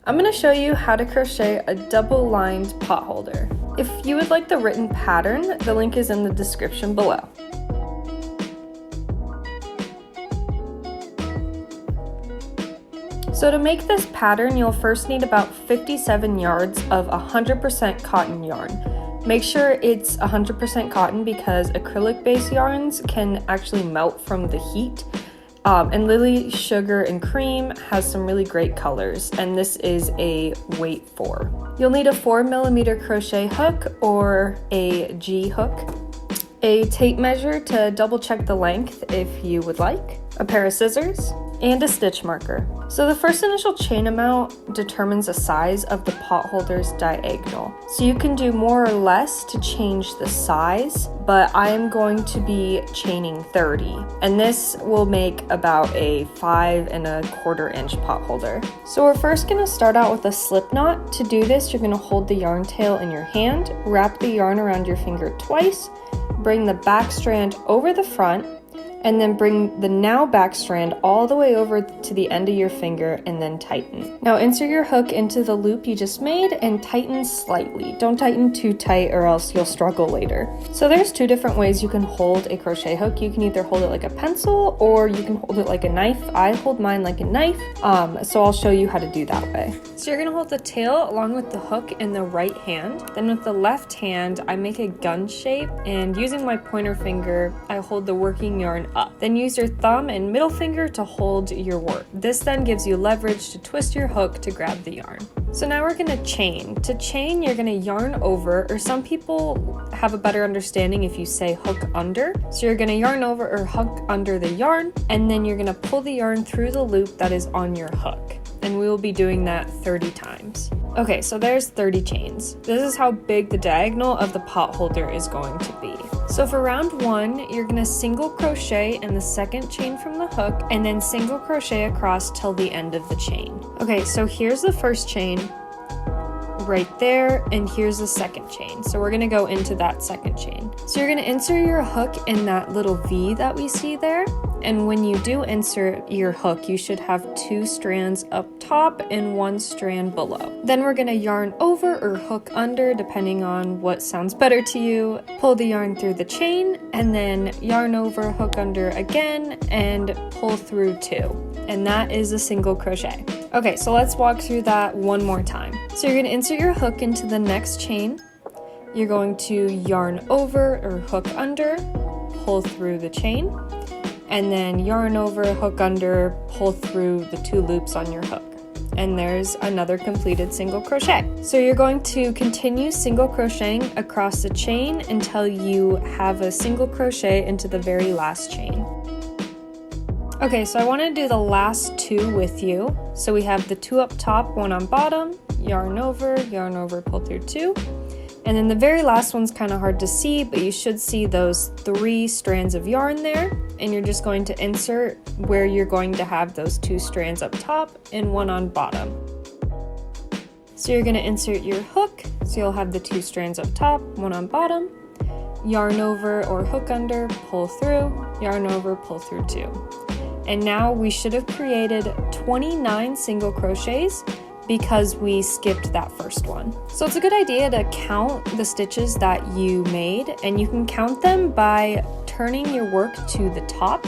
I'm going to show you how to crochet a double-lined pot holder. If you would like the written pattern, the link is in the description below. So to make this pattern, you'll first need about 57 yards of 100% cotton yarn. Make sure it's 100% cotton because acrylic-based yarns can actually melt from the heat. And Lily Sugar and Cream has some really great colors, and this is a weight 4. You'll need a 4mm crochet hook or a G hook, a tape measure to double check the length if you would like, a pair of scissors, and a stitch marker. So the first initial chain amount determines the size of the pot holder's diagonal. So you can do more or less to change the size, but I am going to be chaining 30, and this will make about a 5¼ inch pot holder. So we're first gonna start out with a slip knot. To do this, you're gonna hold the yarn tail in your hand, wrap the yarn around your finger twice, bring the back strand over the front, and then bring the now back strand all the way over to the end of your finger and then tighten. Now insert your hook into the loop you just made and tighten slightly. Don't tighten too tight or else you'll struggle later. So there's 2 different ways you can hold a crochet hook. You can either hold it like a pencil or you can hold it like a knife. I hold mine like a knife, so I'll show you how to do that way. So you're gonna hold the tail along with the hook in the right hand. Then with the left hand, I make a gun shape, and using my pointer finger, I hold the working yarn up. Then use your thumb and middle finger to hold your work. This then gives you leverage to twist your hook to grab the yarn. So now we're gonna chain. To chain, you're gonna yarn over, or some people have a better understanding if you say hook under. So you're gonna yarn over or hook under the yarn, and then you're gonna pull the yarn through the loop that is on your hook. And we will be doing that 30 times. Okay, so there's 30 chains. This is how big the diagonal of the pot holder is going to be. So for round 1, you're gonna single crochet in the second chain from the hook and then single crochet across till the end of the chain. Okay, so here's the first chain right there, and here's the second chain. So we're gonna go into that second chain. So you're gonna insert your hook in that little V that we see there. And when you do insert your hook, you should have 2 strands up top and 1 strand below. Then we're gonna yarn over or hook under, depending on what sounds better to you. Pull the yarn through the chain, and then yarn over, hook under again, and pull through 2. And that is a single crochet. Okay, so let's walk through that one more time. So you're gonna insert your hook into the next chain. You're going to yarn over or hook under, pull through the chain, and then yarn over, hook under, pull through the 2 loops on your hook. And there's another completed single crochet. So you're going to continue single crocheting across the chain until you have a single crochet into the very last chain. Okay, so I want to do the last 2 with you. So we have the 2 up top, 1 on bottom, yarn over, pull through 2. And then the very last one's kind of hard to see, but you should see those 3 strands of yarn there. And you're just going to insert where you're going to have those 2 strands up top and 1 on bottom. So you're going to insert your hook, so you'll have the 2 strands up top, 1 on bottom, yarn over or hook under, pull through, yarn over, pull through 2. And now we should have created 29 single crochets because we skipped that first one. So it's a good idea to count the stitches that you made, and you can count them by turning your work to the top,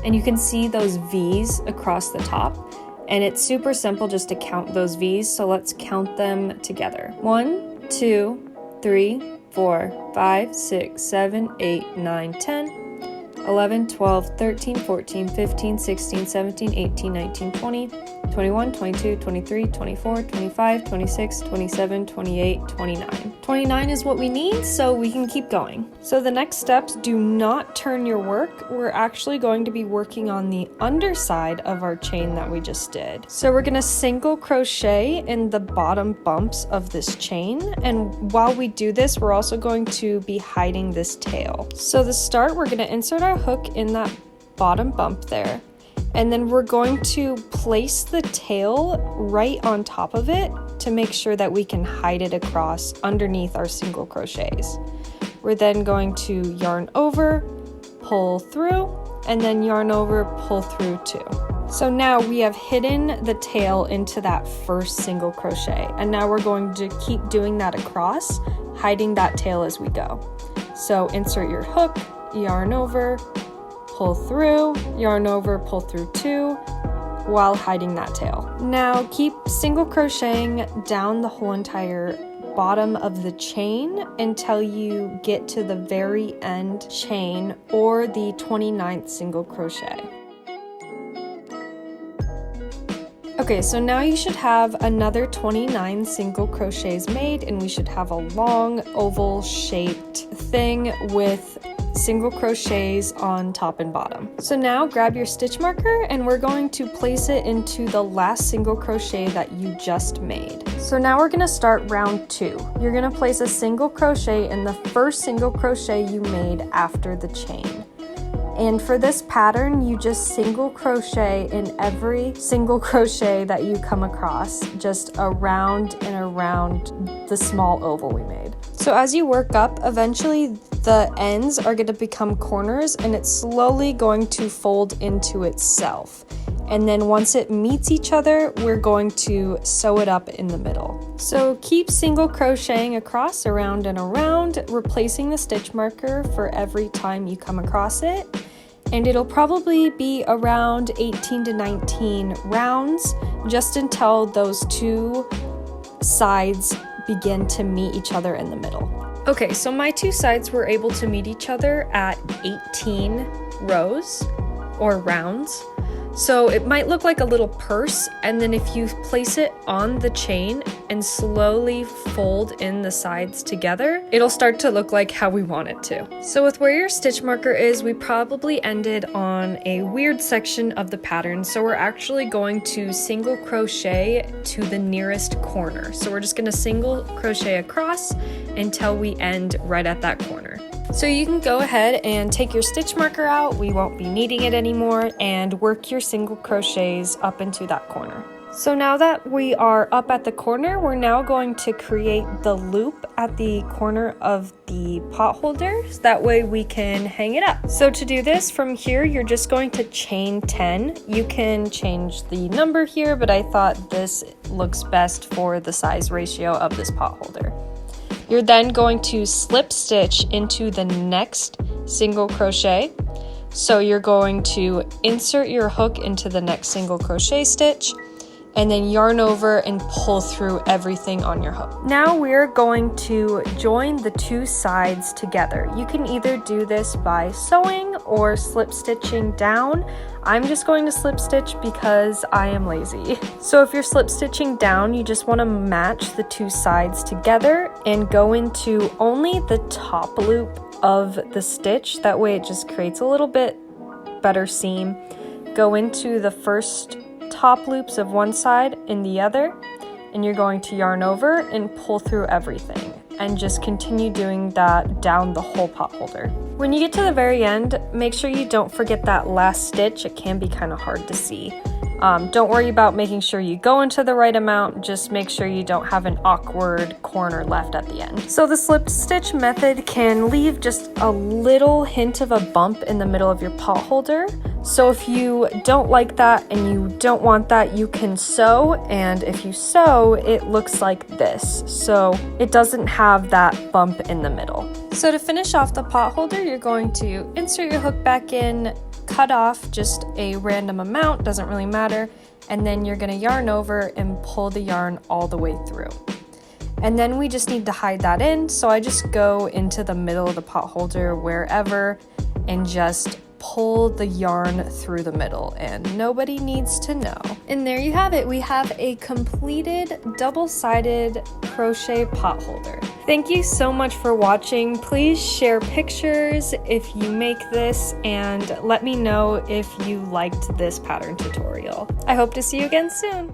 and you can see those V's across the top. And it's super simple just to count those V's, so let's count them together. 1, 2, 3, 4, 5, 6, 7, 8, 9, 10, 11, 12, 13, 14, 15, 16, 17, 18, 19, 20, 21, 22, 23, 24, 25, 26, 27, 28, 29. 29 is what we need, so we can keep going. So the next steps, do not turn your work. We're actually going to be working on the underside of our chain that we just did. So we're gonna single crochet in the bottom bumps of this chain, and while we do this, we're also going to be hiding this tail. So to start, we're gonna insert our hook in that bottom bump there. And then we're going to place the tail right on top of it to make sure that we can hide it across underneath our single crochets. We're then going to yarn over, pull through, and then yarn over, pull through 2. So now we have hidden the tail into that first single crochet, and now we're going to keep doing that across, hiding that tail as we go. So insert your hook, yarn over, pull through, yarn over, pull through 2, while hiding that tail. Now keep single crocheting down the whole entire bottom of the chain until you get to the very end chain or the 29th single crochet. Okay, so now you should have another 29 single crochets made, and we should have a long oval shaped thing with single crochets on top and bottom. So now grab your stitch marker and we're going to place it into the last single crochet that you just made. So now we're going to start round 2. You're going to place a single crochet in the first single crochet you made after the chain. And for this pattern, you just single crochet in every single crochet that you come across, just around and around the small oval we made. So as you work up, eventually the ends are going to become corners and it's slowly going to fold into itself. And then once it meets each other, we're going to sew it up in the middle. So keep single crocheting across, around and around, replacing the stitch marker for every time you come across it. And it'll probably be around 18 to 19 rounds, just until those 2 sides begin to meet each other in the middle. Okay, so my 2 sides were able to meet each other at 18 rows or rounds. So it might look like a little purse, and then if you place it on the chain and slowly fold in the sides together, it'll start to look like how we want it to. So with where your stitch marker is, we probably ended on a weird section of the pattern, so we're actually going to single crochet to the nearest corner. So we're just going to single crochet across until we end right at that corner. So you can go ahead and take your stitch marker out, we won't be needing it anymore, and work your single crochets up into that corner. So now that we are up at the corner, we're now going to create the loop at the corner of the pot holder, so that way we can hang it up. So to do this, from here you're just going to chain 10. You can change the number here, but I thought this looks best for the size ratio of this pot holder. You're then going to slip stitch into the next single crochet. So you're going to insert your hook into the next single crochet stitch and then yarn over and pull through everything on your hook. Now we're going to join the 2 sides together. You can either do this by sewing or slip stitching down. I'm just going to slip stitch because I am lazy. So if you're slip stitching down, you just want to match the 2 sides together and go into only the top loop of the stitch. That way it just creates a little bit better seam. Go into the first top loops of one side and the other, and you're going to yarn over and pull through everything, and just continue doing that down the whole pot holder. When you get to the very end, make sure you don't forget that last stitch. It can be kind of hard to see. Don't worry about making sure you go into the right amount, just make sure you don't have an awkward corner left at the end. So the slip stitch method can leave just a little hint of a bump in the middle of your pot holder. So if you don't like that and you don't want that, you can sew, and if you sew, it looks like this. So it doesn't have that bump in the middle. So to finish off the pot holder, you're going to insert your hook back in, cut off just a random amount, doesn't really matter, and then you're going to yarn over and pull the yarn all the way through. And then we just need to hide that in, so I just go into the middle of the pot holder wherever and just pull the yarn through the middle, and nobody needs to know. And there you have it. We have a completed double-sided crochet pot holder. Thank you so much for watching. Please share pictures if you make this, and let me know if you liked this pattern tutorial. I hope to see you again soon.